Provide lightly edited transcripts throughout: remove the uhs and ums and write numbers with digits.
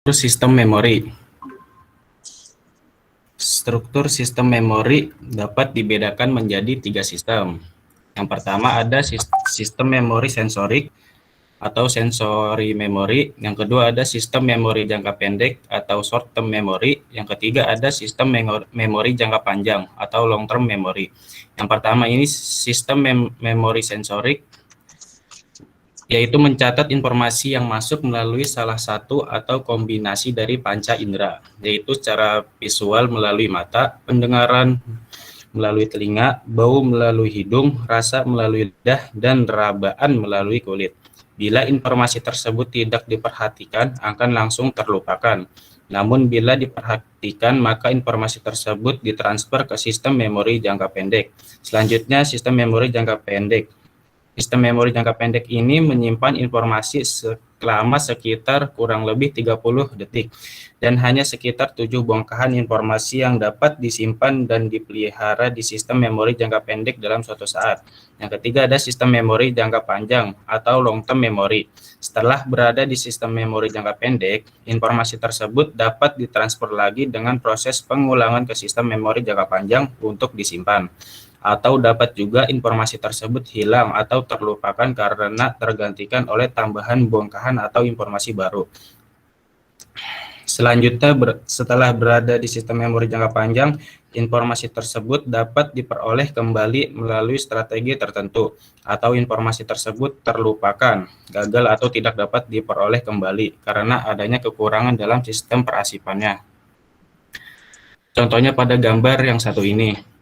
Sistem memori. Struktur sistem memori dapat dibedakan menjadi 3 sistem. Yang pertama ada sistem memori sensorik atau sensory memory. Yang kedua ada sistem memori jangka pendek atau short term memory. Yang ketiga ada sistem memori jangka panjang atau long term memory. Yang pertama ini sistem memori sensorik, yaitu mencatat informasi yang masuk melalui salah satu atau kombinasi dari panca indera, yaitu secara visual melalui mata, pendengaran melalui telinga, bau melalui hidung, rasa melalui lidah, dan rabaan melalui kulit. Bila informasi tersebut tidak diperhatikan, akan langsung terlupakan. Namun bila diperhatikan, maka informasi tersebut ditransfer ke sistem memori jangka pendek. Selanjutnya, sistem memori jangka pendek. Sistem memori jangka pendek ini menyimpan informasi selama sekitar kurang lebih 30 detik dan hanya sekitar 7 bongkahan informasi yang dapat disimpan dan dipelihara di sistem memori jangka pendek dalam suatu saat. Yang ketiga ada sistem memori jangka panjang atau long term memory. Setelah berada di sistem memori jangka pendek, informasi tersebut dapat ditransfer lagi dengan proses pengulangan ke sistem memori jangka panjang untuk disimpan. Atau dapat juga informasi tersebut hilang atau terlupakan karena tergantikan oleh tambahan bongkahan atau informasi baru. Selanjutnya, setelah berada di sistem memori jangka panjang, informasi tersebut dapat diperoleh kembali melalui strategi tertentu, atau informasi tersebut terlupakan, gagal atau tidak dapat diperoleh kembali karena adanya kekurangan dalam sistem perasipannya. Contohnya pada gambar yang satu ini.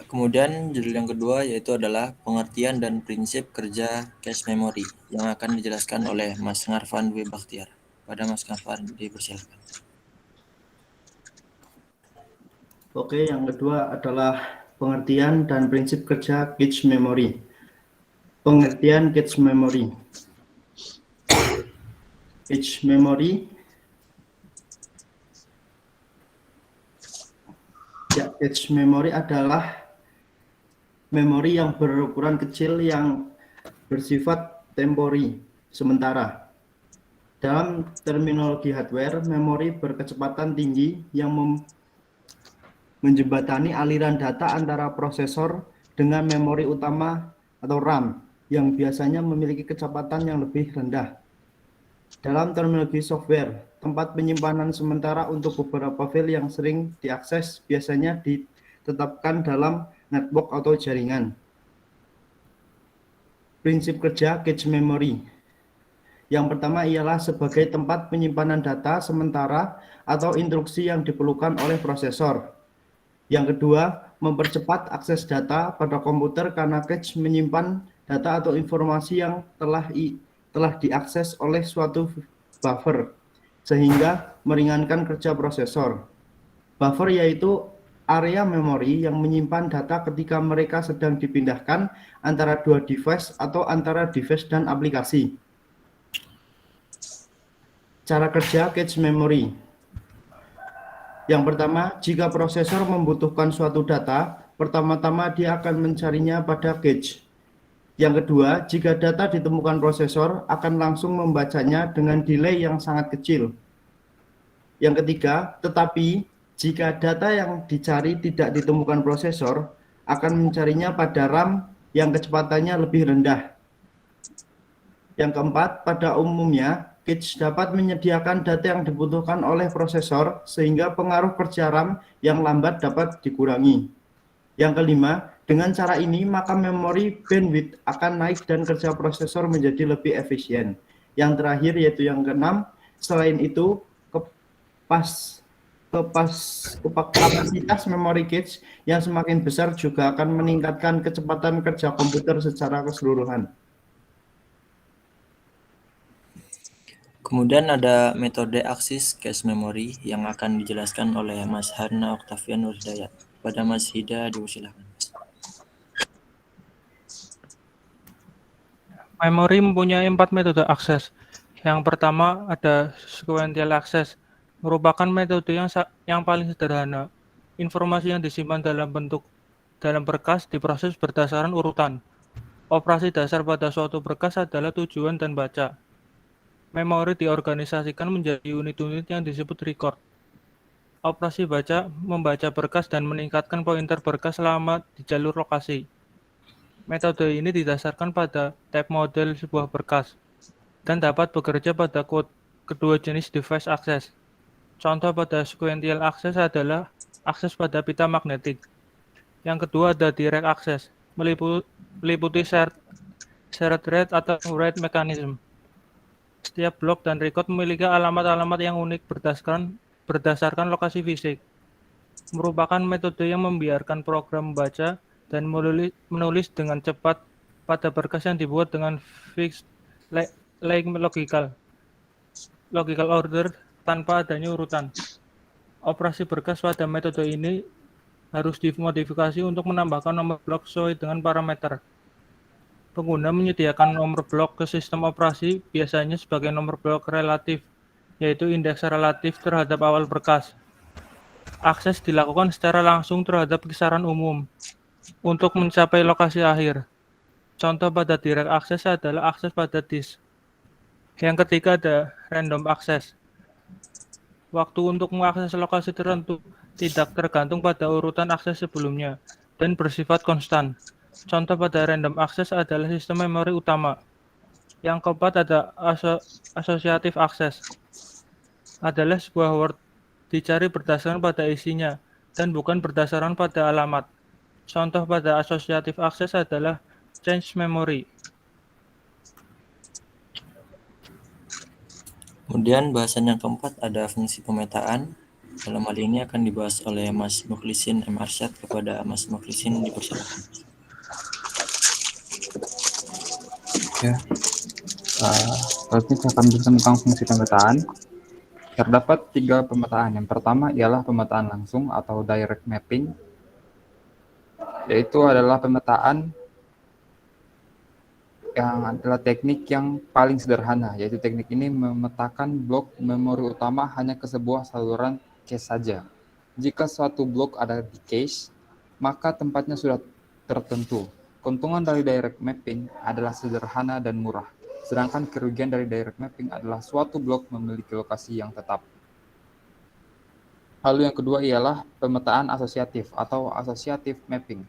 Kemudian judul yang kedua yaitu adalah pengertian dan prinsip kerja cache memory yang akan dijelaskan oleh Mas Ngarfan W. Bakhtiar. Pada Mas Ngarfan dipersilakan. Oke, yang kedua adalah pengertian dan prinsip kerja cache memory. Pengertian cache memory. Cache memory. Ya, cache memory adalah memori yang berukuran kecil yang bersifat temporary, sementara. Dalam terminologi hardware, memori berkecepatan tinggi yang menjembatani aliran data antara prosesor dengan memori utama atau RAM yang biasanya memiliki kecepatan yang lebih rendah. Dalam terminologi software, tempat penyimpanan sementara untuk beberapa file yang sering diakses biasanya ditetapkan dalam network atau jaringan. Prinsip kerja cache memory. Yang pertama ialah sebagai tempat penyimpanan data sementara atau instruksi yang diperlukan oleh prosesor. Yang kedua, mempercepat akses data pada komputer karena cache menyimpan data atau informasi yang telah diakses oleh suatu buffer, sehingga meringankan kerja prosesor. Buffer yaitu area memori yang menyimpan data ketika mereka sedang dipindahkan antara dua device atau antara device dan aplikasi. Cara kerja cache memory. Yang pertama, jika prosesor membutuhkan suatu data, pertama-tama dia akan mencarinya pada cache. Yang kedua, jika data ditemukan prosesor, akan langsung membacanya dengan delay yang sangat kecil. Yang ketiga, tetapi jika data yang dicari tidak ditemukan prosesor, akan mencarinya pada RAM yang kecepatannya lebih rendah. Yang keempat, pada umumnya, cache dapat menyediakan data yang dibutuhkan oleh prosesor sehingga pengaruh kerja RAM yang lambat dapat dikurangi. Yang kelima, dengan cara ini maka memori bandwidth akan naik dan kerja prosesor menjadi lebih efisien. Yang terakhir yaitu yang keenam, selain itu kapasitas memori cache yang semakin besar juga akan meningkatkan kecepatan kerja komputer secara keseluruhan. Kemudian ada metode aksis cache memory yang akan dijelaskan oleh Mas Harna Oktavian Nurdayat. Pada Mas Hida dipersilakan. Memori mempunyai 4 metode akses. Yang pertama ada sequential access, merupakan metode yang paling sederhana. Informasi yang disimpan dalam berkas diproses berdasarkan urutan. Operasi dasar pada suatu berkas adalah tujuan dan baca. Memori diorganisasikan menjadi unit-unit yang disebut record. Operasi baca membaca berkas dan meningkatkan pointer berkas selama di jalur lokasi. Metode ini didasarkan pada type model sebuah berkas dan dapat bekerja pada kedua jenis device access. Contoh pada sequential access adalah akses pada pita magnetik. Yang kedua ada direct access, meliputi shared read atau write mechanism. Setiap blok dan record memiliki alamat-alamat yang unik berdasarkan lokasi fisik. Merupakan metode yang membiarkan program membaca dan menulis dengan cepat pada berkas yang dibuat dengan fixed like logical order tanpa adanya urutan. Operasi berkas pada metode ini harus dimodifikasi untuk menambahkan nomor blok sesuai dengan parameter. Pengguna menyediakan nomor blok ke sistem operasi biasanya sebagai nomor blok relatif, yaitu indeks relatif terhadap awal berkas. Akses dilakukan secara langsung terhadap kisaran umum untuk mencapai lokasi akhir. Contoh pada direct access adalah akses pada disk. Yang ketiga ada random access. Waktu untuk mengakses lokasi tertentu tidak tergantung pada urutan akses sebelumnya dan bersifat konstan. Contoh pada random access adalah sistem memori utama. Yang keempat ada associative access. Adalah sebuah word dicari berdasarkan pada isinya dan bukan berdasarkan pada alamat. Contoh pada associative access adalah change memory. Kemudian bahasan yang keempat ada fungsi pemetaan. Dalam hal ini akan dibahas oleh Mas Mukhlisin M. Arsyad. Kepada Mas Mukhlisin dipersilakan. Ya, saya akan berbicara tentang fungsi pemetaan. Terdapat 3 pemetaan. Yang pertama ialah pemetaan langsung atau direct mapping, yaitu adalah pemetaan yang adalah teknik yang paling sederhana, yaitu teknik ini memetakan blok memori utama hanya ke sebuah saluran cache saja. Jika suatu blok ada di cache, maka tempatnya sudah tertentu. Keuntungan dari direct mapping adalah sederhana dan murah, sedangkan kerugian dari direct mapping adalah suatu blok memiliki lokasi yang tetap. Lalu yang kedua ialah pemetaan asosiatif atau associative mapping.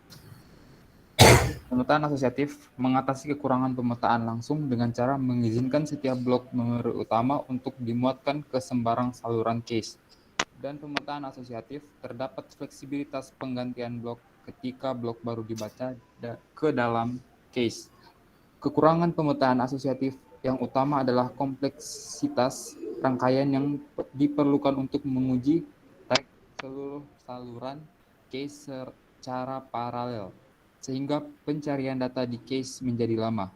Pemetaan asosiatif mengatasi kekurangan pemetaan langsung dengan cara mengizinkan setiap blok memori utama untuk dimuatkan ke sembarang saluran cache. Dan pemetaan asosiatif terdapat fleksibilitas penggantian blok ketika blok baru dibaca ke dalam cache. Kekurangan pemetaan asosiatif yang utama adalah kompleksitas rangkaian yang diperlukan untuk menguji tag seluruh saluran cache secara paralel, sehingga pencarian data di cache menjadi lama.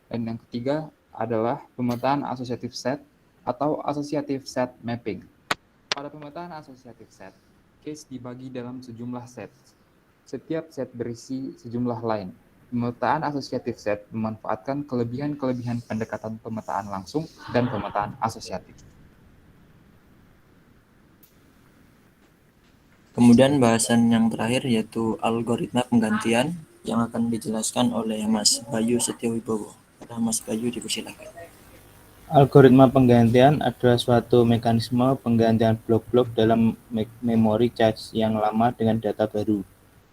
Dan yang ketiga adalah pemetaan associative set atau associative set mapping. Pada pemetaan associative set, cache dibagi dalam sejumlah set. Setiap set berisi sejumlah line. Pemetaan associative set memanfaatkan kelebihan-kelebihan pendekatan pemetaan langsung dan pemetaan asosiatif. Kemudian bahasan yang terakhir yaitu algoritma penggantian yang akan dijelaskan oleh Mas Bayu Setiawibowo. Pada Mas Bayu dipersilakan. Algoritma penggantian adalah suatu mekanisme penggantian blok-blok dalam memori cache yang lama dengan data baru.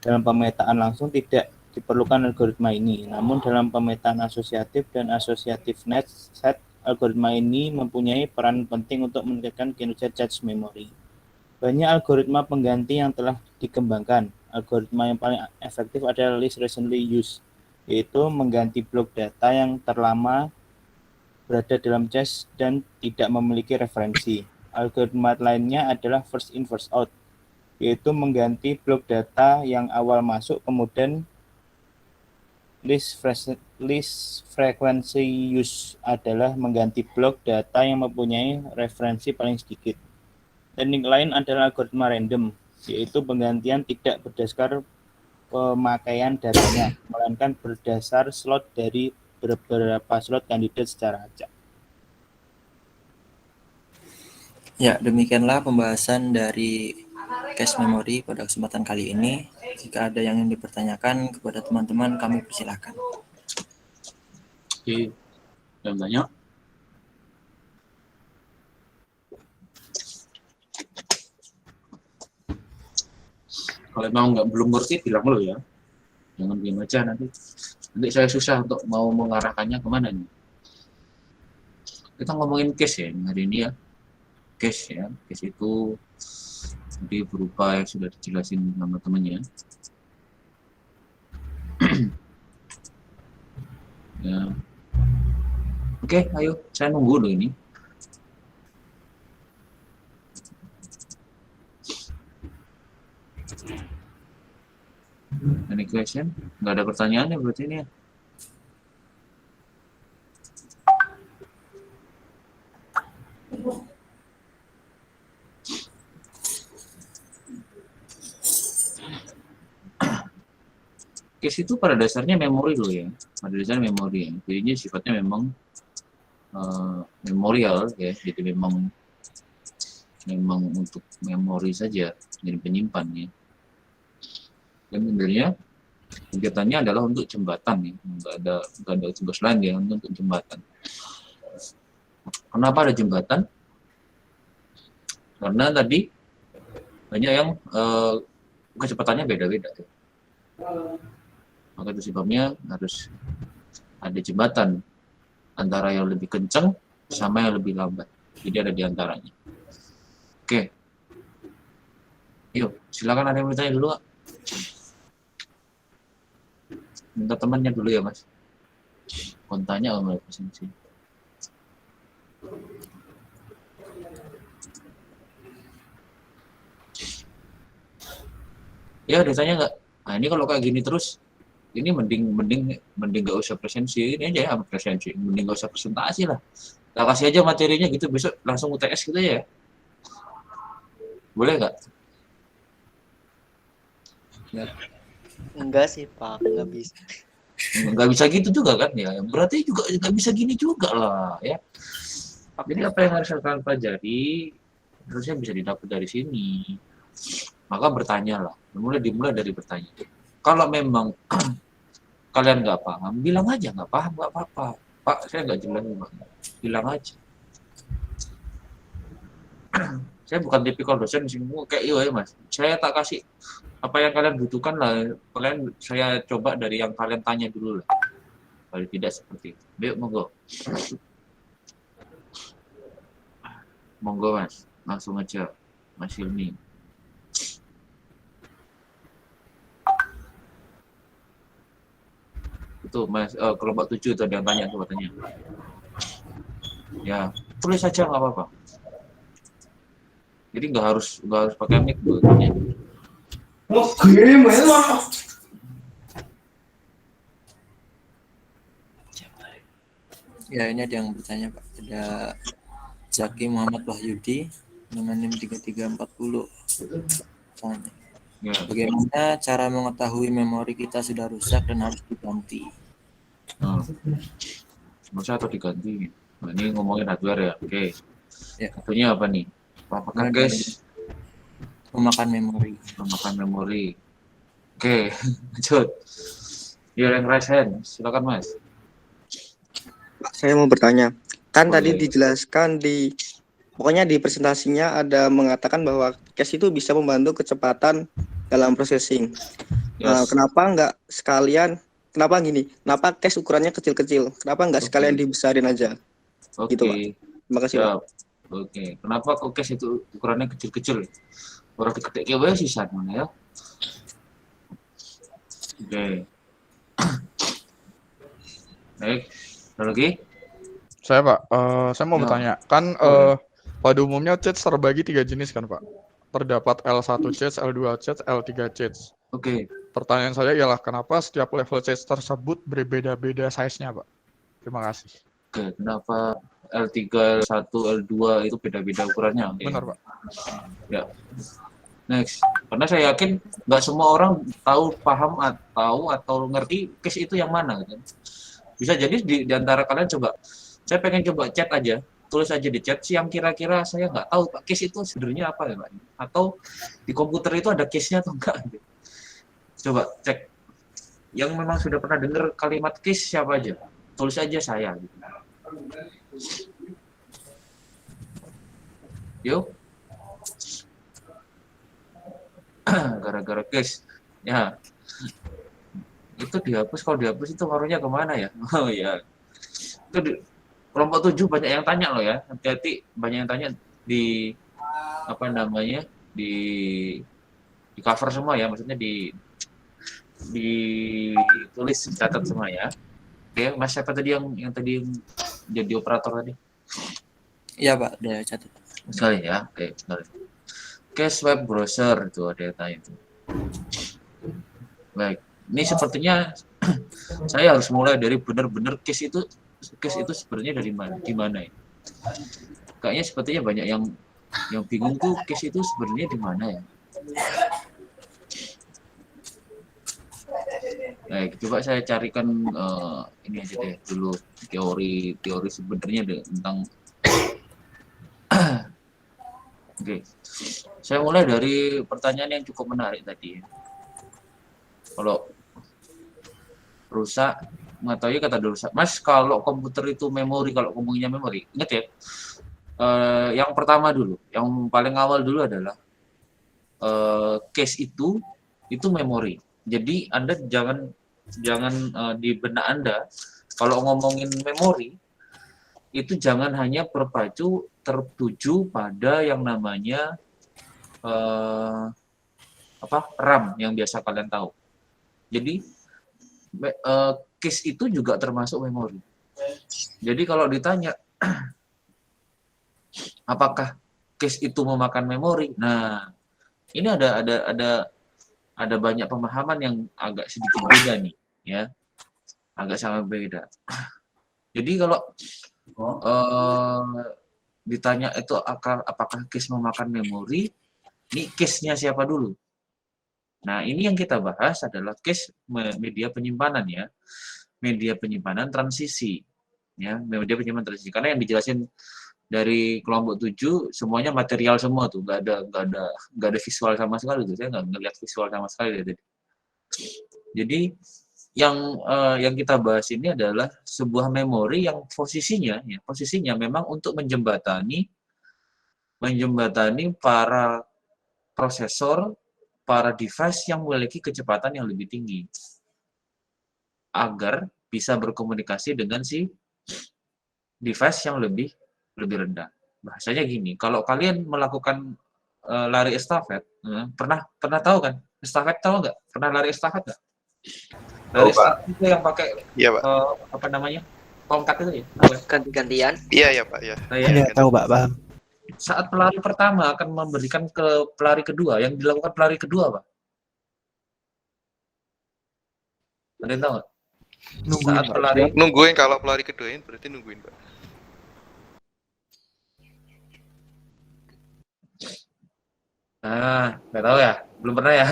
Dalam pemetaan langsung tidak diperlukan algoritma ini, namun dalam pemetaan asosiatif dan associative net set, algoritma ini mempunyai peran penting untuk meningkatkan kinerja cache memori. Banyak algoritma pengganti yang telah dikembangkan. Algoritma yang paling efektif adalah least recently used, yaitu mengganti blok data yang terlama berada dalam cache dan tidak memiliki referensi. Algoritma lainnya adalah first in first out, yaitu mengganti blok data yang awal masuk kemudian least frequency use adalah mengganti blok data yang mempunyai referensi paling sedikit. Teknik lain adalah algoritma random, yaitu penggantian tidak berdasar pemakaian datanya, melainkan berdasar slot dari beberapa slot kandidat secara acak. Ya, demikianlah pembahasan dari cache memory pada kesempatan kali ini. Jika ada yang ingin dipertanyakan kepada teman-teman, kami persilakan. Oke, yang banyak. Kalau memang belum ngerti bilang dulu ya, jangan diam aja nanti saya susah untuk mau mengarahkannya kemana nih. Kita ngomongin case ya hari ini ya, case itu jadi berupa yang sudah dijelasin sama temannya. Ya. Oke, ayo saya nunggu dulu ini. Any question? Nggak ada pertanyaan ya berarti ini ya? Case itu pada dasarnya memori dulu ya. Pada dasarnya memori ya. Jadinya sifatnya memang memorial ya. Jadi memang untuk memori saja, jadi penyimpan ya. Dan sebenarnya kegiatannya adalah untuk jembatan ya, nggak ada tugas lain ya untuk jembatan. Kenapa ada jembatan? Karena tadi banyak yang kecepatannya beda-beda ya. Maka itu sebabnya harus ada jembatan antara yang lebih kencang sama yang lebih lambat. Jadi ada di antaranya. Oke. Yuk, silakan ada yang bertanya dulu, Kak. Minta temannya dulu ya, Mas. Kontaknya sama sini. Ya, ditanya nggak? Nah, ini kalau kayak gini terus, ini mending nggak usah presensi, ini aja ya presensi, mending nggak usah presentasi lah. Kita kasih aja materinya gitu, besok langsung UTS gitu ya. Boleh nggak? Ya. Enggak sih Pak, nggak bisa. Nggak bisa gitu juga kan ya. Berarti juga nggak bisa gini juga lah ya. Jadi apa yang harus kalian pelajari harusnya bisa didapat dari sini. Maka bertanya lah. Dimulai dari bertanya. Kalau memang kalian nggak paham, bilang aja nggak paham nggak apa-apa. Pak, saya nggak jelas Pak. Bilang aja. Saya bukan tipikal dosen semua kayak iya ya Mas. Saya tak kasih apa yang kalian butuhkan lah. Kalian saya coba dari yang kalian tanya dulu lah. Kalau tidak seperti itu. Yuk monggo. Monggo Mas, langsung aja Mas Hilmi. Itu Mas kelompok 7 tadi yang tanya tuh katanya. Ya, tulis saja nggak apa-apa. Jadi nggak harus pakai mic buatnya. Ya, ini ada yang bertanya Pak. Ada Zaki Muhammad Wahyudi dengan NIM 3340. Tanya. Ya. Bagaimana cara mengetahui memori kita sudah rusak dan harus diganti? Rusak atau diganti? Nah, ini ngomongin hardware ya. Oke. Ya. Satunya apa nih? Apakah guys Memakan memori. memakan memori? Oke, lanjut. Ya, yang raise hand. Silakan Mas. Saya mau bertanya. Kan Boleh. tadi dijelaskan pokoknya di presentasinya ada mengatakan bahwa cache itu bisa membantu kecepatan dalam processing. Nah, Yes. kenapa gini? Kenapa cache ukurannya kecil-kecil? Kenapa nggak sekalian dibesarin aja? Oke. Gitu, Pak. Terima kasih, Pak. Siap. Oke. Kenapa kok cache itu ukurannya kecil-kecil? Orang gede kayak sih sana ya. Oke. Baik. Ada lagi? Saya Pak, saya mau Ya. bertanya, kan Boleh. pada umumnya cache terbagi 3 jenis kan Pak? Terdapat L1 cache, L2 cache, L3 cache. Oke. Pertanyaan saya ialah kenapa setiap level cache tersebut berbeda-beda size-nya Pak? Terima kasih. Oke. Kenapa L3, L1, L2 itu beda-beda ukurannya? Oke. Benar Pak. Ya. Next. Karena saya yakin nggak semua orang paham atau ngerti cache itu yang mana gitu. Bisa jadi di antara kalian coba, saya pengen coba chat aja, tulis aja di chat sih yang kira-kira saya nggak tahu Pak cache itu sebenarnya apa ya Pak, atau di komputer itu ada cache-nya atau enggak gitu. Coba cek yang memang sudah pernah dengar kalimat cache siapa aja, tulis aja saya. Gitu. Yuk. Gara-gara case. Ya. Itu dihapus, kalau dihapus itu warunya kemana ya? Oh ya. Itu kelompok 7 banyak yang tanya loh ya. Hati-hati, banyak yang tanya di apa namanya? Di cover semua ya, maksudnya ditulis, catat semua ya. Oke, Mas siapa tadi yang tadi jadi operator tadi? Iya Pak, udah catat. Sekali ya, oke, sekali. Case web browser itu ada yang tanya itu. Baik, ini sepertinya saya harus mulai dari benar-benar case itu sebenarnya dari mana, di mana ya? Kayaknya sepertinya banyak yang bingung tuh case itu sebenarnya di mana ya? Baik, coba saya carikan ini aja deh dulu teori sebenarnya tentang Oke. Saya mulai dari pertanyaan yang cukup menarik tadi. Kalau rusak, mengetahui kata rusak. Mas, kalau komputer itu memori, kalau ngomongnya memori, ingat ya. Yang pertama dulu, yang paling awal dulu adalah case itu memori. Jadi Anda jangan di benak Anda kalau ngomongin memori itu jangan hanya tertuju pada yang namanya RAM yang biasa kalian tahu. Jadi case itu juga termasuk memori. Jadi kalau ditanya apakah case itu memakan memori? Nah, ini ada banyak pemahaman yang agak sedikit beda nih, ya. Agak sangat beda. Jadi kalau ditanya itu apakah case memakan memori, ini case-nya siapa dulu? Nah, ini yang kita bahas adalah case media penyimpanan ya. Media penyimpanan transisi. Ya, media penyimpanan transisi. Karena yang dijelasin dari kelompok 7 semuanya material semua tuh, nggak ada visual sama sekali tuh. Saya nggak ngeliat visual sama sekali tadi. Jadi yang kita bahas ini adalah sebuah memori yang posisinya memang untuk menjembatani para prosesor, para device yang memiliki kecepatan yang lebih tinggi agar bisa berkomunikasi dengan si device yang lebih rendah. Bahasanya gini, kalau kalian melakukan lari estafet, pernah tahu kan? Estafet tahu nggak? Pernah lari estafet nggak? Lari estafet itu yang pakai apa namanya? Tongkat itu ya? Ganti-gantian. Iya Pak, ya. Iya, tahu Pak, paham. Saat pelari pertama akan memberikan ke pelari kedua, yang dilakukan pelari kedua, Pak. Kalian tahu nggak? Saat pelari Nungguin, kalau pelari kedua ini berarti nungguin, Pak. Nggak tahu ya, belum pernah ya.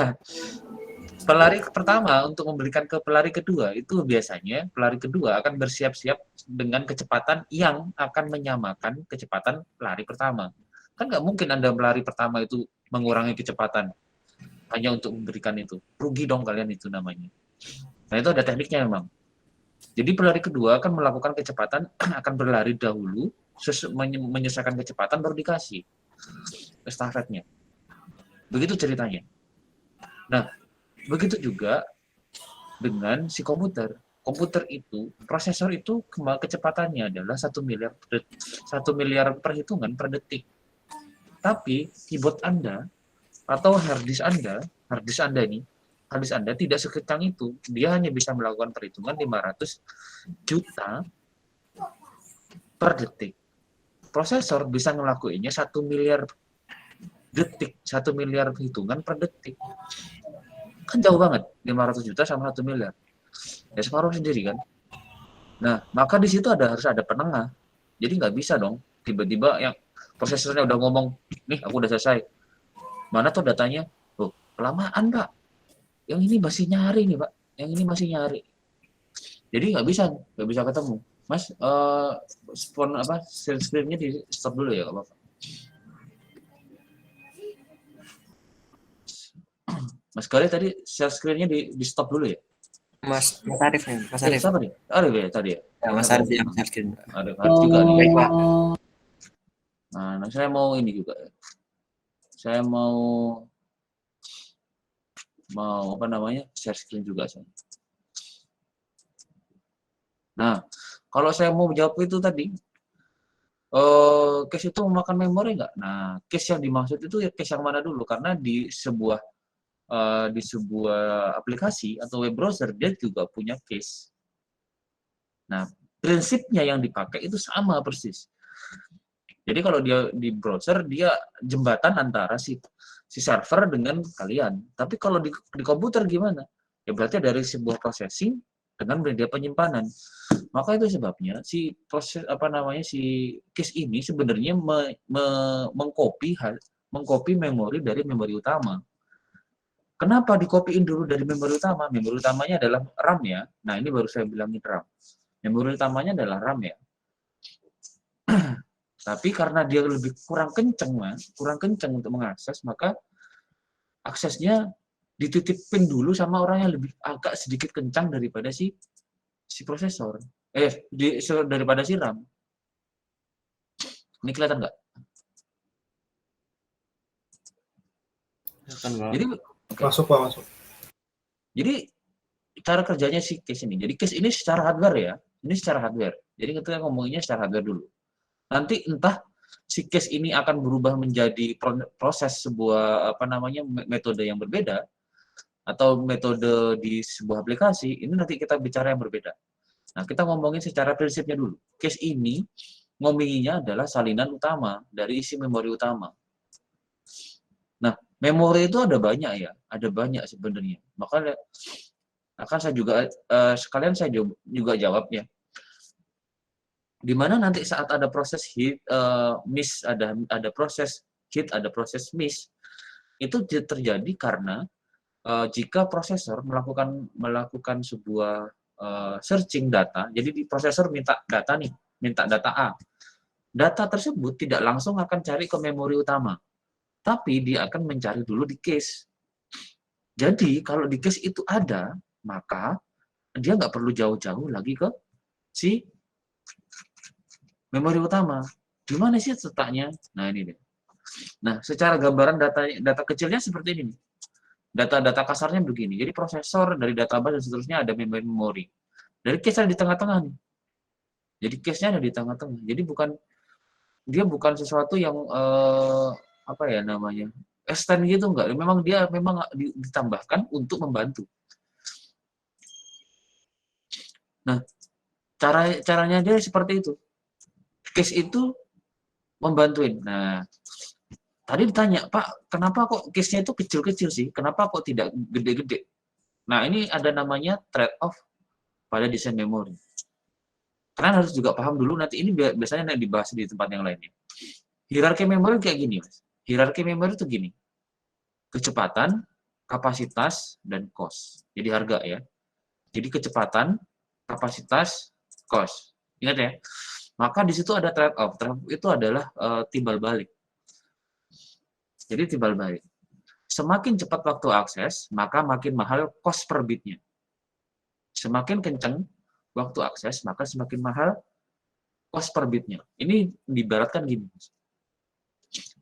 Pelari pertama untuk memberikan ke pelari kedua itu biasanya pelari kedua akan bersiap-siap dengan kecepatan yang akan menyamakan kecepatan pelari pertama. Kan nggak mungkin Anda pelari pertama itu mengurangi kecepatan hanya untuk memberikan itu. Rugi dong kalian itu namanya. Nah itu ada tekniknya memang. Jadi pelari kedua akan melakukan kecepatan, akan berlari dahulu, menyesuaikan kecepatan baru dikasih estafetnya. Begitu ceritanya. Nah, begitu juga dengan si komputer. Komputer itu, prosesor itu kecepatannya adalah 1 miliar perhitungan per detik. Tapi keyboard Anda atau hard disk Anda tidak sekencang itu. Dia hanya bisa melakukan perhitungan 500 juta per detik. Prosesor bisa ngelakuinnya 1 miliar detik, 1 miliar hitungan per detik. Kan jauh banget, 500 juta sama 1 miliar. Ya separuh sendiri kan. Nah, maka di situ harus ada penengah. Jadi nggak bisa dong, tiba-tiba yang prosesornya udah ngomong, nih aku udah selesai. Mana tuh datanya? Oh, kelamaan Pak. Yang ini masih nyari nih Pak. Yang ini masih nyari. Jadi nggak bisa ketemu. Mas, share screen-nya di stop dulu ya, Bapak. Mas Gali tadi share screen-nya di stop dulu ya? Mas Arif nih, Mas Arif. Siapa nih? Arif ya tadi ya? Ya, Mas Arif yang share screen. Ada Arif juga nih. Baik, Pak. Nah, saya mau ini juga. Saya mau apa namanya? Share screen juga saya. Nah, kalau saya mau jawab itu tadi, cache itu memakan memori nggak? Nah, cache yang dimaksud itu ya cache yang mana dulu? Karena di sebuah aplikasi atau web browser dia juga punya cache. Nah, prinsipnya yang dipakai itu sama persis. Jadi kalau dia di browser dia jembatan antara si server dengan kalian. Tapi kalau di komputer gimana? Ya berarti dari sebuah processing dengan media penyimpanan. Maka itu sebabnya si proses si cache ini sebenarnya mengcopy memori dari memori utama. Kenapa dikopiin dulu dari memori utama? Memori utamanya adalah RAM ya. Nah, ini baru saya bilangin RAM. Memori utamanya adalah RAM ya. Tapi karena dia lebih kurang kenceng untuk mengakses, maka aksesnya dititipin dulu sama orang yang lebih agak sedikit kencang daripada si prosesor. Daripada si RAM. Ini kelihatan nggak? Jadi Masuk, Pak, masuk. Jadi cara kerjanya si cache ini. Jadi cache ini secara hardware ya. Ini secara hardware. Jadi kita ngomonginnya secara hardware dulu. Nanti entah si cache ini akan berubah menjadi proses sebuah metode yang berbeda atau metode di sebuah aplikasi, ini nanti kita bicara yang berbeda. Nah, kita ngomongin secara prinsipnya dulu. Cache ini ngomonginnya adalah salinan utama dari isi memori utama. Nah, memori itu ada banyak ya, ada banyak sebenarnya. Makanya akan saya juga sekalian saya juga jawab ya. Di mana nanti saat ada proses hit, miss, ada proses hit, ada proses miss, itu terjadi karena jika prosesor melakukan sebuah searching data, jadi di prosesor minta data A. Data tersebut tidak langsung akan cari ke memori utama, tapi dia akan mencari dulu di cache. Jadi kalau di cache itu ada, maka dia nggak perlu jauh-jauh lagi ke si memori utama. Di mana sih letaknya? Nah, ini deh. Nah, secara gambaran data kecilnya seperti ini. Data kasarnya begini. Jadi prosesor dari database dan seterusnya ada memori. Dari cache ada di tengah-tengah nih. Jadi cache-nya ada di tengah-tengah. Jadi dia bukan sesuatu yang extend gitu enggak. Memang dia ditambahkan untuk membantu. Nah, caranya dia seperti itu. Cache itu membantuin. Nah, tadi ditanya, Pak, kenapa kok cache-nya itu kecil-kecil sih? Kenapa kok tidak gede-gede? Nah, ini ada namanya trade-off pada desain memori. Kalian harus juga paham dulu, nanti ini biasanya dibahas di tempat yang lainnya. Hierarki memori kayak gini, Mas. Hierarki memori itu gini. Kecepatan, kapasitas, dan cost. Jadi harga ya. Jadi kecepatan, kapasitas, cost. Ingat ya. Maka di situ ada trade-off. Trade-off itu adalah timbal balik. Jadi timbal balik. Semakin cepat waktu akses, maka makin mahal cost per bitnya. Semakin kencang waktu akses, maka semakin mahal cost per bitnya. Ini diibaratkan gini.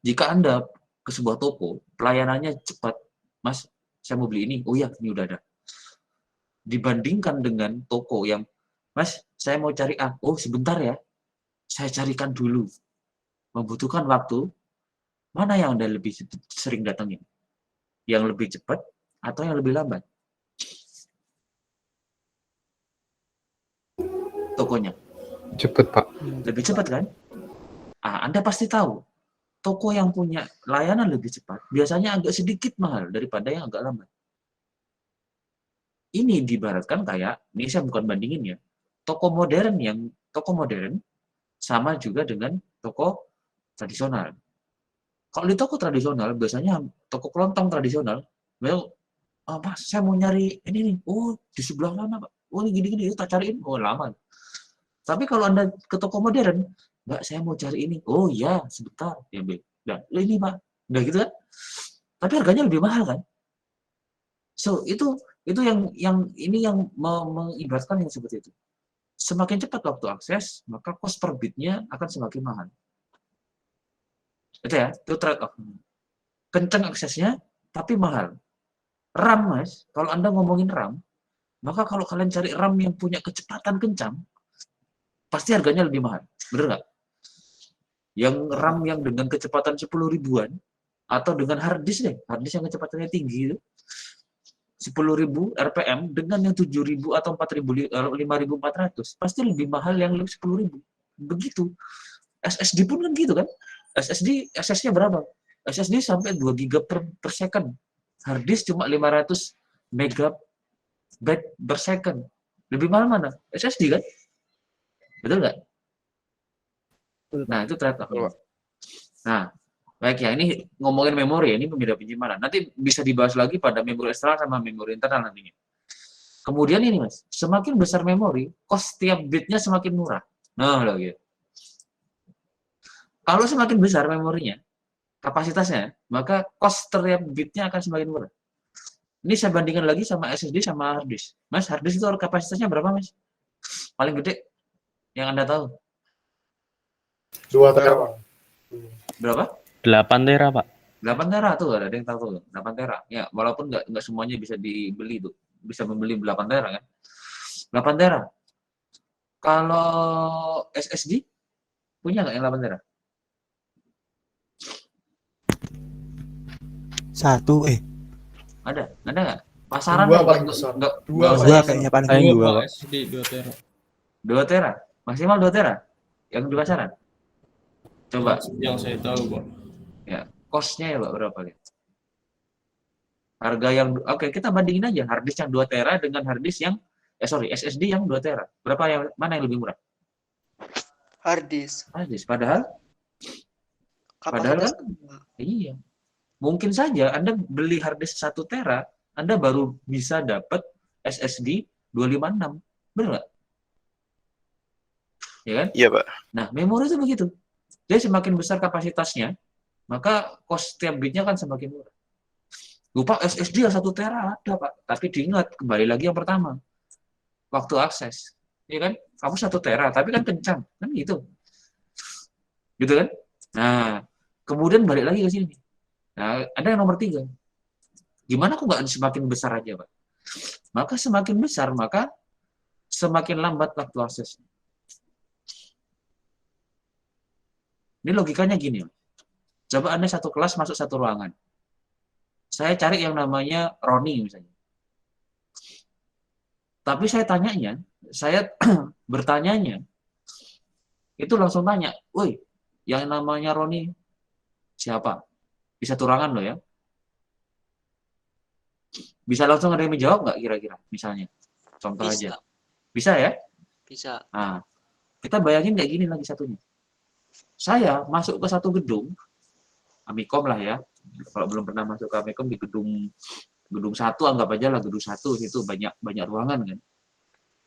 Jika Anda ke sebuah toko, pelayanannya cepat. Mas, saya mau beli ini. Oh iya, ini udah ada. Dibandingkan dengan toko yang, Mas, saya mau cari A. Oh, sebentar ya. Saya carikan dulu. Membutuhkan waktu, mana yang Anda lebih sering datangin? Yang lebih cepat atau yang lebih lambat? Tokonya. Cepet, Pak. Lebih cepat kan? Anda pasti tahu. Toko yang punya layanan lebih cepat, biasanya agak sedikit mahal daripada yang agak lambat. Ini diibaratkan kayak, ini saya bukan bandingin ya, toko modern sama juga dengan toko tradisional. Kalau di toko tradisional, biasanya toko kelontong tradisional, Mas, saya mau nyari ini nih, oh di sebelah mana Pak? Oh ini gini-gini, tak cariin, oh lama. Tapi kalau Anda ke toko modern, Mbak, saya mau cari ini, oh iya, sebentar, diambil. Nah, ini Pak, udah gitu kan? Tapi harganya lebih mahal kan? So, itu Itu yang mengibaratkan yang seperti itu. Semakin cepat waktu akses, maka cost per bitnya akan semakin mahal. Itu ya, itu trade-off. Kencang aksesnya, tapi mahal. RAM, Mas, kalau Anda ngomongin RAM, maka kalau kalian cari RAM yang punya kecepatan kencang, pasti harganya lebih mahal. Bener nggak? Yang RAM yang dengan kecepatan 10 ribuan, atau dengan hard disk deh, hard disk yang kecepatannya tinggi itu, 10.000 RPM dengan yang 7.000 atau 5.400, pasti lebih mahal yang 10.000. Begitu. SSD pun kan gitu kan. SSD, SS-nya berapa? SSD sampai 2 GB per second. Hard disk cuma 500 megabyte per second. Lebih mahal mana? SSD kan? Betul nggak? Nah, itu trade-off. Nah, baik ya, ini ngomongin memori, ini pemindah penyimpanan. Nanti bisa dibahas lagi pada memori eksternal sama memori internal nantinya. Kemudian ini Mas, semakin besar memori, cost tiap bitnya semakin murah. Nah, lagi. Kalau semakin besar memorinya, kapasitasnya, maka cost tiap bitnya akan semakin murah. Ini saya bandingkan lagi sama SSD sama hard disk. Mas, hard disk itu kapasitasnya berapa, Mas? Paling gede yang Anda tahu? 2 tera. Berapa? 8 tera, Pak. 8 tera tuh, ada yang tahu tuh. 8 tera. Ya, walaupun nggak semuanya bisa dibeli tuh. Bisa membeli 8 tera kan. 8 tera. Kalau SSD punya nggak yang 8 tera? 1 Ada nggak? Pasaran Dua paling besar. Dua kayaknya paling 2, Pak. SD 2 tera. 2 tera. Maksimal 2 tera. Yang di pasaran. Coba. Yang saya tahu, Pak. Ya, cost-nya ya Pak berapa ya? Harga yang oke, kita bandingin aja hard disk yang 2 tera dengan hard disk yang SSD yang 2 tera. Berapa yang mana yang lebih murah? Hard disk. Hard disk. Padahal kan iya. Mungkin saja Anda beli hard disk 1 tera, Anda baru bisa dapat SSD 256. Benar nggak? Ya kan? Iya, Pak. Nah, memori itu begitu. Jadi semakin besar kapasitasnya, maka cost tiap bitnya kan semakin murah. Lupa SSD yang 1 tera ada, Pak. Tapi diingat, kembali lagi yang pertama. Waktu akses. Ya kan? Kamu 1 tera, tapi kan kencang. Kan gitu. Gitu kan? Nah, kemudian balik lagi ke sini. Nah, ada yang nomor 3. Gimana kok nggak semakin besar aja, Pak? Maka semakin besar, maka semakin lambat waktu akses. Ini logikanya gini. Coba Anda satu kelas masuk satu ruangan. Saya cari yang namanya Roni misalnya. Tapi saya bertanyanya, itu langsung tanya, woi, yang namanya Roni siapa? Di satu ruangan loh ya. Bisa langsung ada yang menjawab nggak kira-kira? Misalnya, contoh aja. Bisa ya? Bisa. Nah, kita bayangin kayak gini lagi satunya. Saya masuk ke satu gedung, Amikom lah ya. Kalau belum pernah masuk ke Amikom di gedung 1, anggap aja lah gedung 1 itu banyak ruangan kan.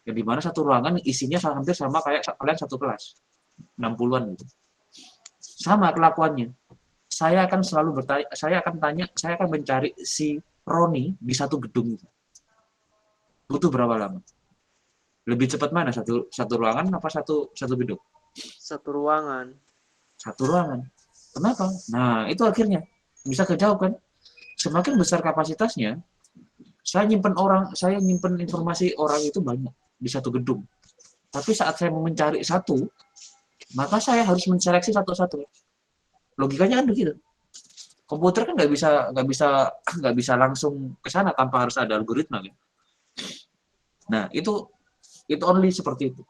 Yang dimana satu ruangan isinya hampir sama kayak kalian satu kelas, 60-an gitu. Sama kelakuannya. Saya akan selalu bertanya, saya akan mencari si Roni di satu gedung itu. Butuh berapa lama? Lebih cepat mana satu ruangan apa satu gedung? Satu ruangan. Satu ruangan. Kenapa? Nah, itu akhirnya bisa kejawab kan? Semakin besar kapasitasnya, saya nyimpen informasi orang itu banyak di satu gedung. Tapi saat saya mau mencari satu, maka saya harus menseleksi satu-satu. Logikanya kan begitu. Komputer kan nggak bisa langsung ke sana tanpa harus ada algoritma kan. Nah, itu only seperti itu.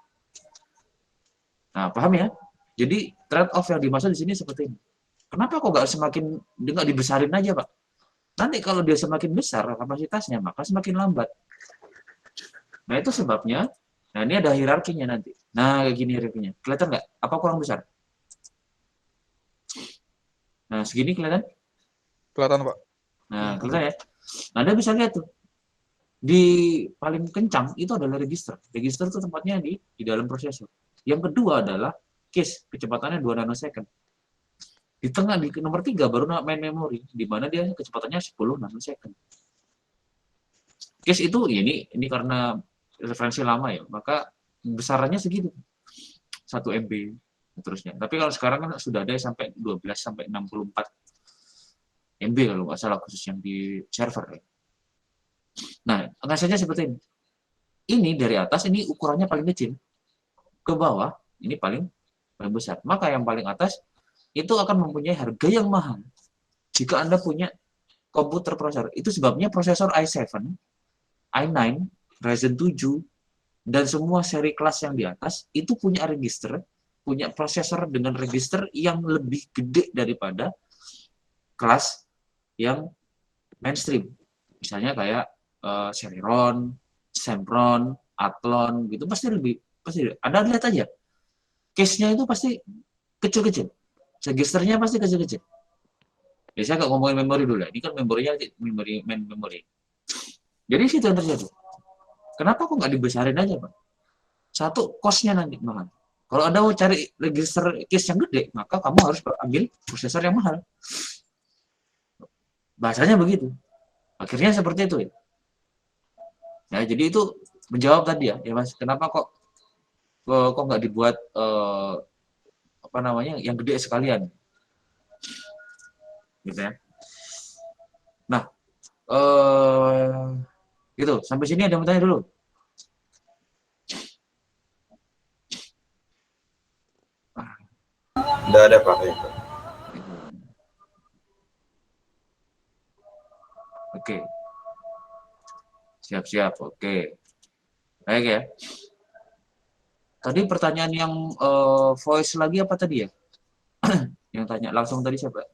Nah, paham ya? Jadi trade off yang dimaksud di sini seperti ini. Kenapa kok nggak dibesarin aja, Pak? Nanti kalau dia semakin besar kapasitasnya, maka semakin lambat. Nah, itu sebabnya. Nah, ini ada hierarkinya nanti. Nah, kayak gini hierarkinya. Kelihatan nggak? Apa kurang besar? Nah, segini kelihatan? Kelihatan, Pak. Nah, kelihatan ya? Nah, Anda bisa lihat tuh. Di paling kencang itu adalah register. Register itu tempatnya di dalam prosesor. Yang kedua adalah cache, kecepatannya 2 nanosecond. Di tengah, di nomor 3 baru main memori, di mana dia kecepatannya 10 nanosecond. Case itu ya ini karena referensi lama ya, maka besarannya segitu. 1 MB seterusnya. Tapi kalau sekarang kan sudah ada sampai 12 sampai 64 MB kalau nggak salah, khusus yang di server. Nah, saja seperti ini. Ini dari atas ini ukurannya paling kecil, ke bawah ini paling besar. Maka yang paling atas itu akan mempunyai harga yang mahal jika Anda punya komputer prosesor. Itu sebabnya prosesor i7, i9, Ryzen 7, dan semua seri kelas yang di atas itu punya register, punya prosesor dengan register yang lebih gede daripada kelas yang mainstream. Misalnya kayak Celeron, Sempron, Athlon gitu, pasti Anda lihat aja. Case-nya itu pasti kecil-kecil. Registernya pasti kecil-kecil. Ya, saya nggak ngomongin memori dulu. Ini kan memorinya main memori. Jadi situ yang terjadi. Kenapa kok nggak dibesarin aja, Pak? Satu, cost-nya nanti mahal. Kalau Anda mau cari register case yang gede, maka kamu harus ambil prosesor yang mahal. Bahasanya begitu. Akhirnya seperti itu ya. Ya, jadi itu menjawab tadi ya, Mas. Kenapa kok nggak dibuat yang gede sekalian, gitu ya. Nah, gitu. Sampai sini ada yang bertanya dulu? Nggak ada Pak. Oke. Siap-siap, oke. Baik ya. Tadi pertanyaan yang voice lagi apa tadi ya? Yang tanya langsung tadi siapa?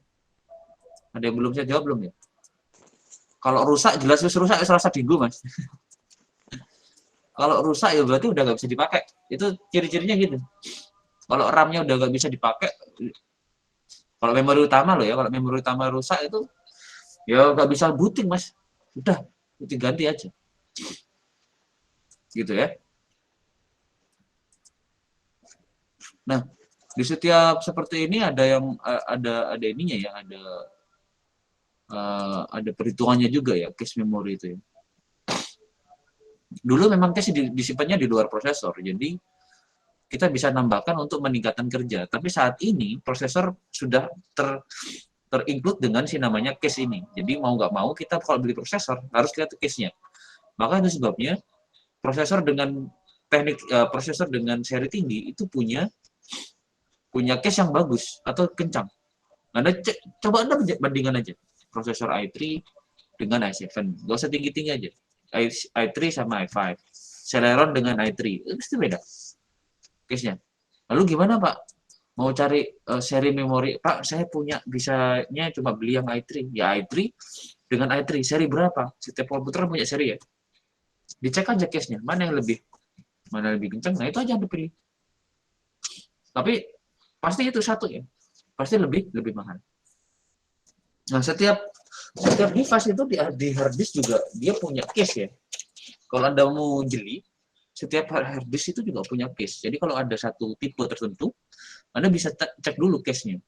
Ada yang belum saya jawab belum ya? Kalau rusak, jelas rusak, serasa dinggu, Mas. Kalau rusak ya berarti udah nggak bisa dipakai. Itu ciri-cirinya gitu. Kalau RAM-nya udah nggak bisa dipakai, kalau memori utama loh ya, kalau memori utama rusak itu, ya nggak bisa booting, Mas. Udah, ganti aja. Gitu ya. Nah, di setiap seperti ini ada yang ada ininya ya, ada perhitungannya juga ya, cache memori itu ya. Dulu memang cache disimpannya di luar prosesor, jadi kita bisa nambahkan untuk meningkatkan kerja. Tapi saat ini prosesor sudah terinclude dengan si namanya cache ini. Jadi mau nggak mau kita kalau beli prosesor harus lihat cache-nya. Maka itu sebabnya prosesor dengan prosesor dengan seri tinggi itu punya cache yang bagus atau kencang. Coba Anda bandingkan aja prosesor i3 dengan i7. Nggak usah tinggi-tinggi aja. i3 sama i5. Celeron dengan i3. Itu pasti beda cache-nya. Lalu gimana, Pak? Mau cari seri memori, Pak, saya bisanya cuma beli yang i3. Ya i3 dengan i3, seri berapa? Setiap komputer punya seri ya. Dicek aja cache-nya, mana yang lebih kencang, nah itu aja yang dipilih. Tapi pasti itu satu ya, pasti lebih mahal. Nah, setiap device itu di hard disk juga dia punya cache ya. Kalau Anda mau jeli, setiap hard disk itu juga punya cache. Jadi kalau ada satu tipe tertentu, Anda bisa cek dulu cache-nya.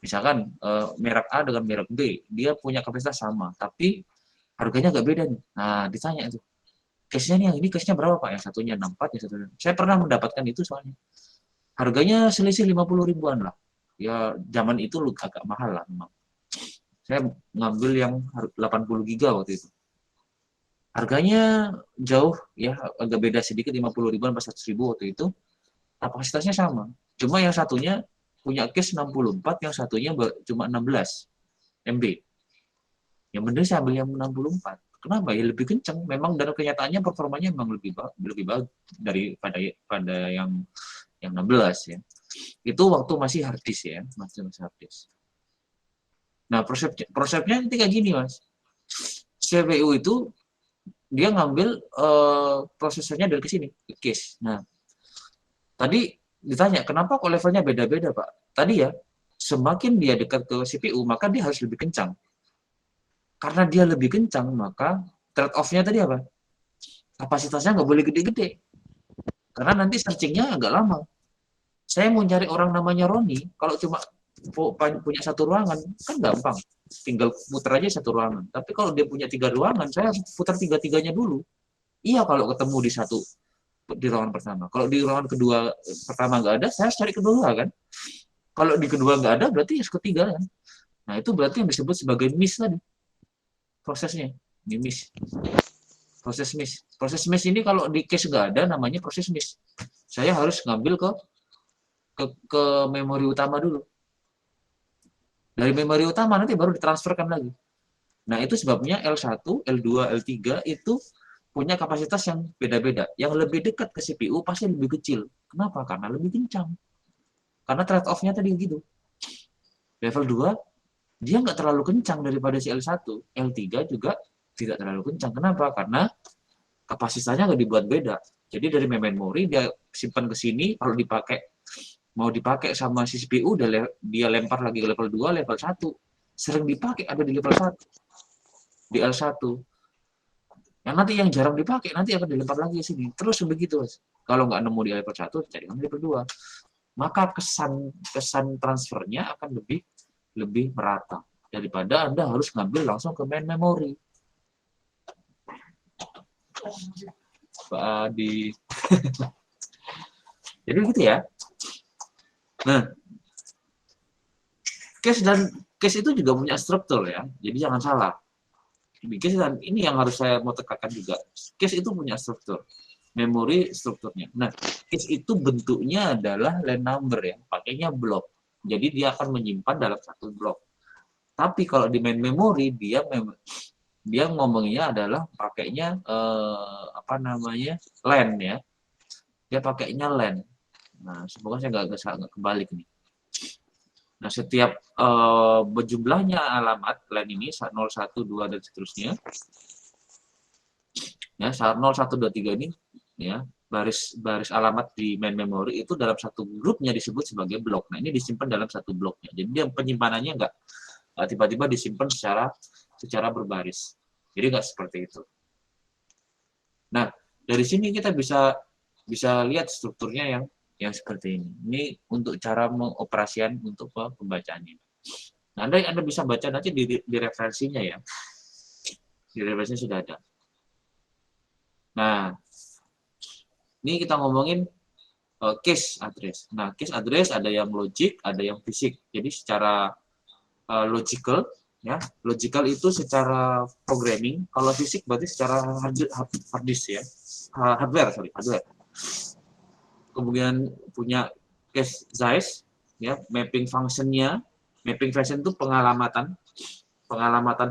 Misalkan merek A dengan merek B, dia punya kapasitas sama, tapi harganya agak beda nih. Nah, ditanya itu, cache-nya nih yang ini cache-nya berapa, Pak? Yang satunya 64, yang satunya. Saya pernah mendapatkan itu soalnya. Harganya selisih 50 ribuan lah. Ya, zaman itu agak mahal lah memang. Saya ngambil yang 80 giga waktu itu. Harganya jauh ya, agak beda sedikit, 50 ribuan pas 100 ribu waktu itu. Kapasitasnya sama. Cuma yang satunya punya cache 64, yang satunya cuma 16 MB. Yang benar saya ambil yang 64. Kenapa? Ya lebih kencang. Memang dalam kenyataannya performanya memang lebih bagus daripada yang 16 ya. Itu waktu masih hard disk ya, masih hard disk. Nah, prosesnya nanti kayak gini, Mas. CPU itu dia ngambil prosesornya dari sini, ke cache. Nah, tadi ditanya, kenapa kok levelnya beda-beda, Pak? Tadi ya, semakin dia dekat ke CPU, maka dia harus lebih kencang. Karena dia lebih kencang, maka trade-off-nya tadi apa? Kapasitasnya nggak boleh gede-gede. Karena nanti searching-nya agak lama. Saya mau cari orang namanya Roni, kalau cuma punya satu ruangan, kan gampang. tinggal putar aja satu ruangan. Tapi kalau dia punya 3 ruangan, saya harus putar 3-3-nya dulu. Iya kalau ketemu di ruangan pertama. Kalau di ruangan kedua pertama nggak ada, saya harus cari kedua kan. Kalau di kedua nggak ada, berarti harus ketiga kan. Nah itu berarti yang disebut sebagai miss tadi. Prosesnya, ini miss. Proses miss. Proses miss ini kalau di case nggak ada, namanya proses miss. Saya harus ngambil ke memori utama dulu. Dari memori utama nanti baru ditransferkan lagi. Nah, itu sebabnya L1, L2, L3 itu punya kapasitas yang beda-beda. Yang lebih dekat ke CPU pasti lebih kecil. Kenapa? Karena lebih kencang. Karena trade-off-nya tadi gitu. Level 2, dia nggak terlalu kencang daripada si L1. L3 juga tidak terlalu kencang. Kenapa? Karena kapasitasnya nggak dibuat beda. Jadi dari memori dia simpan ke sini, kalau mau dipakai sama si CPU, dia lempar lagi ke level 2, level 1. Sering dipakai ada di level 1. Di L1. Yang nanti yang jarang dipakai, nanti akan dilempar lagi ke sini. Terus begitu. Kalau nggak nemu di level 1, cari di level 2. Maka kesan transfernya akan lebih merata. Daripada Anda harus ngambil langsung ke main memory. Pak Adi. Jadi gitu ya. Nah, case itu juga punya struktur ya. Jadi jangan salah. Case dan ini yang harus saya mau tekankan juga. Case itu punya struktur. Memori strukturnya. Nah, case itu bentuknya adalah line number ya. Pakainya blok. Jadi dia akan menyimpan dalam satu blok. Tapi kalau di main memory dia ngomongnya adalah pakainya LAN ya. Dia pakainya LAN. Nah, semoga saya nggak kebalik nih. Nah, setiap berjumlahnya alamat LAN ini 0, 1, 2 dan seterusnya. Ya, 0, 1, 2, 3 ini ya, baris alamat di main memory itu dalam satu grupnya disebut sebagai blok. Nah, ini disimpan dalam satu bloknya. Jadi dia penyimpanannya nggak tiba-tiba disimpan secara berbaris. Jadi nggak seperti itu. Nah, dari sini kita bisa lihat strukturnya yang seperti ini. Ini untuk cara mengoperasikan untuk pembacaannya. Nah, Anda bisa baca nanti di referensinya ya. Di referensinya sudah ada. Nah, ini kita ngomongin case address. Nah, case address ada yang logic, ada yang fisik. Jadi secara logical, ya. Logical itu secara programming. Kalau fisik berarti secara hard disk ya. Hardware. Kemudian punya case size, ya, mapping function-nya. Mapping function itu pengalamatan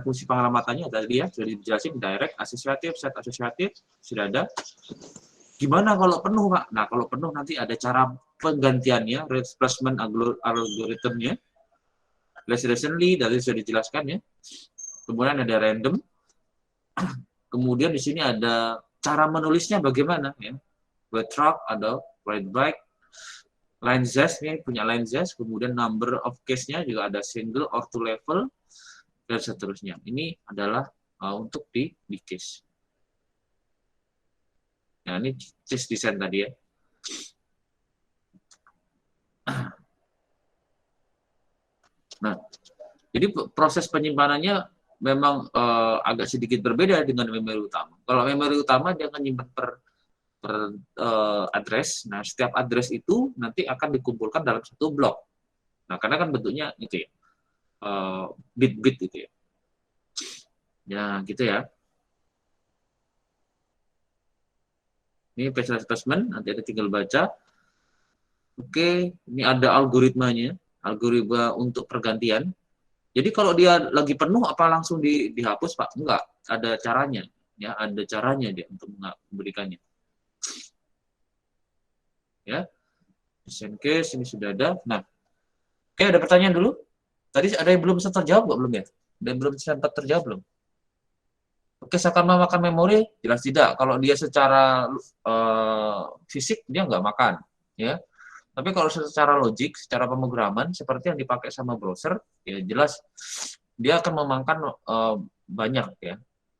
fungsi pengalamatannya tadi ya, sudah dijelasin, direct, associative, set associative, sudah ada. Gimana kalau penuh, Pak? Nah, kalau penuh nanti ada cara penggantiannya, replacement algorithm-nya. Less recently, dari sudah dijelaskan ya. Kemudian ada random. Kemudian di sini ada cara menulisnya bagaimana ya. Write track, ada write byte, line zest nih punya line zest, kemudian number of case-nya juga ada single or two level dan seterusnya. Ini adalah untuk di case. Nah, ini case design tadi ya. Nah, jadi proses penyimpanannya memang agak sedikit berbeda dengan memori utama. Kalau memori utama dia akan menyimpan per address. Nah, setiap address itu nanti akan dikumpulkan dalam satu blok. Nah, karena kan bentuknya itu ya, bit-bit gitu ya. Ya, gitu ya. Ini facial assessment, nanti ada tinggal baca. Oke, ini ada algoritmanya, algoritma untuk pergantian. Jadi kalau dia lagi penuh, apa langsung dihapus, Pak? Enggak, ada caranya. Ya, ada caranya dia untuk memberikannya. Ya, design case ini sudah ada. Nah, oke, ada pertanyaan dulu. Tadi ada yang belum sempat terjawab, belum ya? Dan belum sempat terjawab belum? Oke, akan memakan memori? Jelas tidak. Kalau dia secara fisik dia nggak makan, ya. Tapi kalau secara logik, secara pemrograman, seperti yang dipakai sama browser, ya jelas dia akan memakan banyak ya.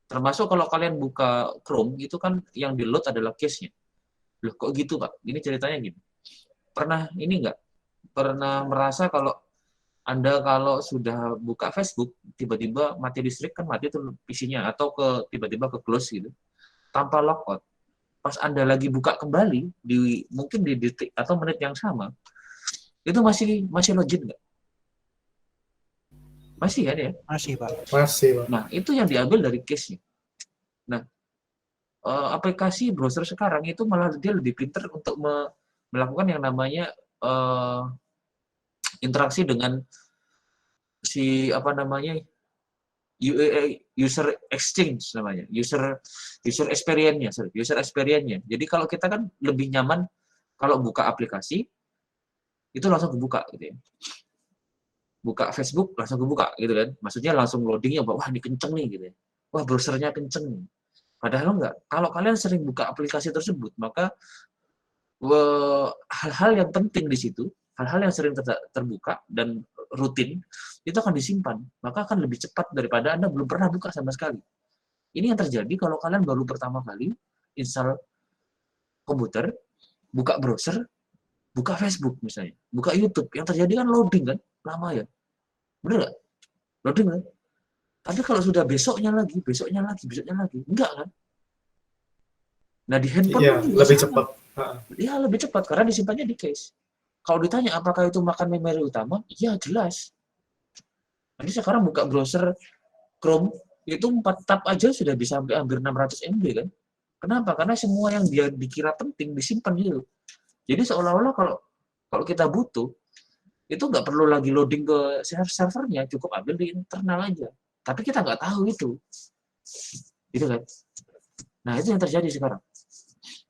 Termasuk kalau kalian buka Chrome, itu kan yang di-load adalah case-nya. Loh, kok gitu, Pak? Ini ceritanya gini. Pernah ini nggak? Pernah merasa kalau Anda kalau sudah buka Facebook, tiba-tiba mati listrik kan mati tuh PC-nya atau tiba-tiba ke close gitu, tanpa logout. Pas Anda lagi buka kembali mungkin di detik atau menit yang sama, itu masih login nggak? Masih kan ya? Masih, Pak. Masih, Pak. Nah, itu yang diambil dari case-nya. Nah, aplikasi browser sekarang itu malah dia lebih pintar untuk melakukan yang namanya interaksi dengan user exchange namanya, user experience-nya. Jadi kalau kita kan lebih nyaman kalau buka aplikasi itu langsung kebuka gitu ya. Buka Facebook langsung kebuka gitu kan. Maksudnya langsung loadingnya, wah ini kenceng nih gitu ya. Wah browsernya kenceng nih. Padahal enggak. Kalau kalian sering buka aplikasi tersebut, maka hal-hal yang penting di situ, hal-hal yang sering terbuka dan rutin, itu akan disimpan. Maka akan lebih cepat daripada Anda belum pernah buka sama sekali. Ini yang terjadi kalau kalian baru pertama kali install komputer, buka browser, buka Facebook misalnya, buka YouTube. Yang terjadi kan loading kan, lama ya. Bener nggak? Loading kan? Tapi kalau sudah besoknya lagi, enggak kan? Nah di handphone Iya, pun lebih sama. cepat. Iya lebih cepat karena disimpannya di cache. Kalau ditanya apakah itu makan memori utama, iya jelas. Jadi sekarang buka browser Chrome itu 4 tab aja sudah bisa sampai hampir 600 MB kan? Kenapa? Karena semua yang dia dikira penting disimpan gitu. Jadi seolah-olah kalau kita butuh itu nggak perlu lagi loading ke servernya, cukup ambil di internal aja. Tapi kita nggak tahu itu, gitu kan? Nah itu yang terjadi sekarang.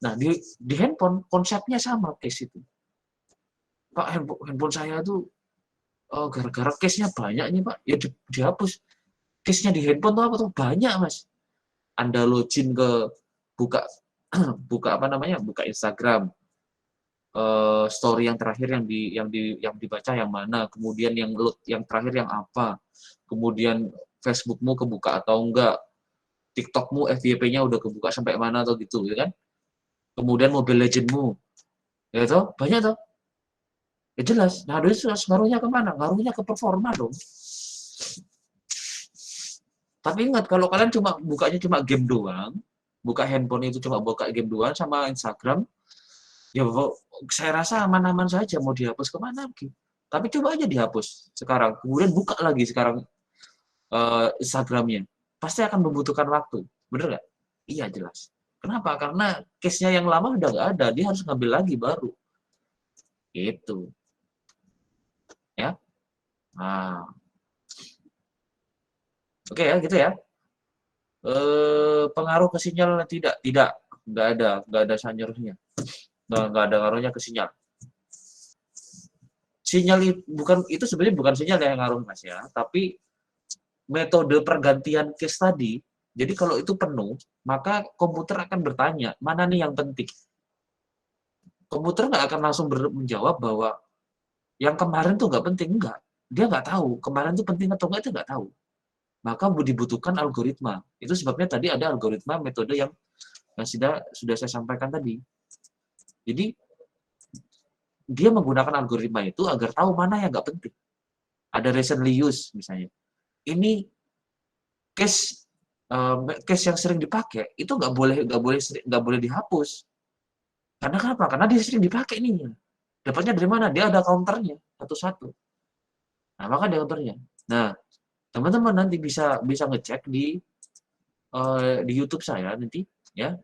Nah di handphone konsepnya sama case itu. Pak handphone saya tuh gara-gara case-nya banyak nih Pak, ya dihapus. Case-nya di handphone tuh apa tuh banyak Mas. Anda login ke buka Instagram, story yang terakhir yang dibaca yang mana, kemudian yang load yang terakhir yang apa, kemudian Facebookmu kebuka atau enggak, TikTokmu FYP-nya udah kebuka sampai mana atau gitu, ya kan? Kemudian Mobile Legend-mu, ya toh banyak toh, ya jelas. Nah itu ngaruhnya kemana? Ngaruhnya ke performa dong. Tapi ingat kalau kalian bukanya cuma game doang, buka handphone itu cuma buka game doang sama Instagram, ya saya rasa aman-aman saja, mau dihapus kemana lagi. Tapi coba aja dihapus sekarang, kemudian buka lagi sekarang Instagramnya. Pasti akan membutuhkan waktu, bener nggak? Iya jelas. Kenapa? Karena case-nya yang lama udah nggak ada, dia harus ngambil lagi baru. Gitu. Ya. Nah. Oke ya, gitu ya. Pengaruh ke sinyal tidak, nggak ada sinyalnya. Nggak ada ngaruhnya ke sinyal. Sinyal itu sebenarnya bukan sinyal yang ngaruh Mas ya, tapi metode pergantian case tadi. Jadi kalau itu penuh, maka komputer akan bertanya, mana nih yang penting? Komputer nggak akan langsung menjawab bahwa yang kemarin tuh nggak penting, enggak. Dia nggak tahu, kemarin tuh penting atau enggak itu nggak tahu. Maka dibutuhkan algoritma. Itu sebabnya tadi ada algoritma metode yang sudah saya sampaikan tadi. Jadi dia menggunakan algoritma itu agar tahu mana yang nggak penting. Ada recently used misalnya. Ini case yang sering dipakai itu nggak boleh dihapus. Karena kenapa? Karena dia sering dipakai nih. Dapatnya dari mana? Dia ada counternya satu-satu. Nah maka ada counternya. Nah teman-teman nanti bisa ngecek di YouTube saya nanti ya,